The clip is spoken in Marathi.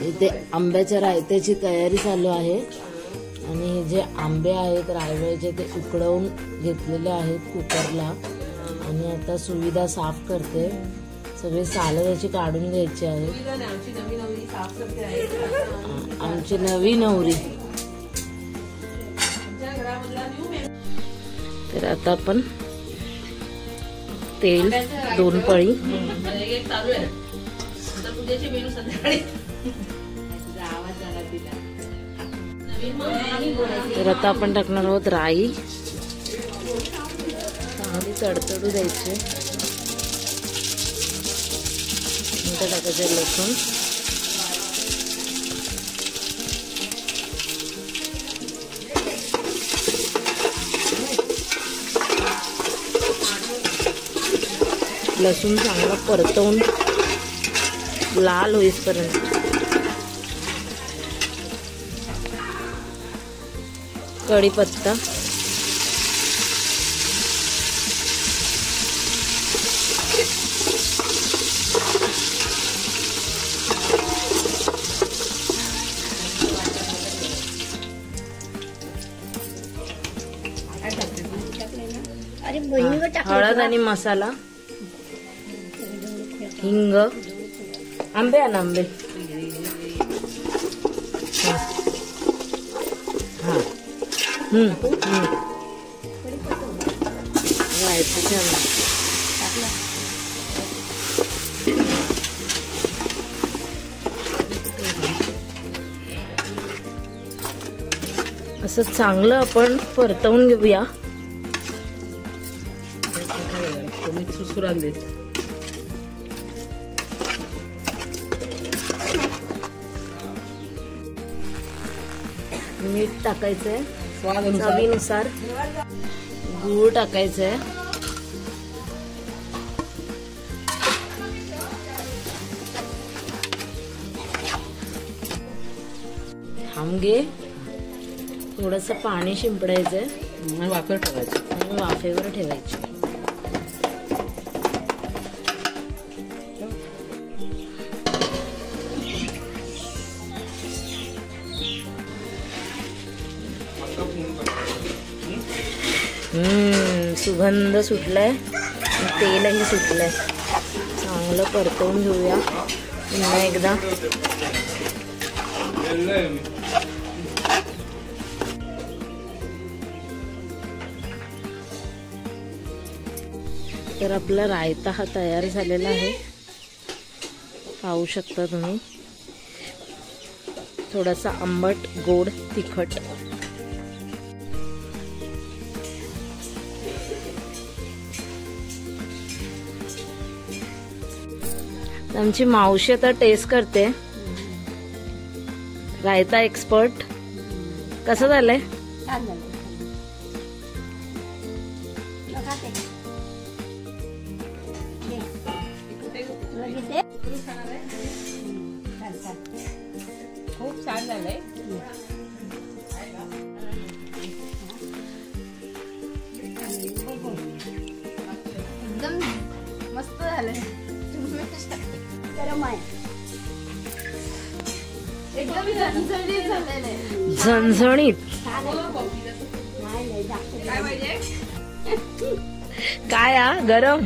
इथे आंब्याच्या रायत्याची तयारी चालू आहे आणि जे आंबे आहेत रायवळचे ते उकडवून घेतलेले आहेत कुकरला आणि आता सुविधा साफ करते. सगळे सालं त्याची काढून घ्यायची आहे. आमची नवी नवरी. तर आता आपण तेल 2 पळी. तर आता आपण टाकणार आहोत राई. चांगली तडतडू द्यायची. नंतर टाकायचे लसूण. लसूण चांगला परतवून लाल होईपर्यंत. कढीपत्ता. हळद आणि मसाला. हिंग. आंबे आणि आंबे. असं चांगलं आपण परतवून घेऊया. मीठ टाकायचंय चवीनुसार. गूळ टाकायचंय. थांबगे. थोडस पाणी शिंपडायचंय. वाफेवर ठेवायचं आणि वाफेवर ठेवायची. सुगंध सुटलाय. तेलही सुटलंय. चांगलं परतवून घेऊया पुन्हा एकदा. तर आपला रायता हा तयार झालेला आहे. पाहू शकता तुम्ही. थोडासा आंबट, गोड, तिखट. आमची मावशी आता टेस्ट करते. रायता एक्सपर्ट. कसं झालंय? खूप छान झालंय. एकदम मस्त झालंय. एकदम झणझणीत झालेलं आहे. झणझणीत. काय गरम.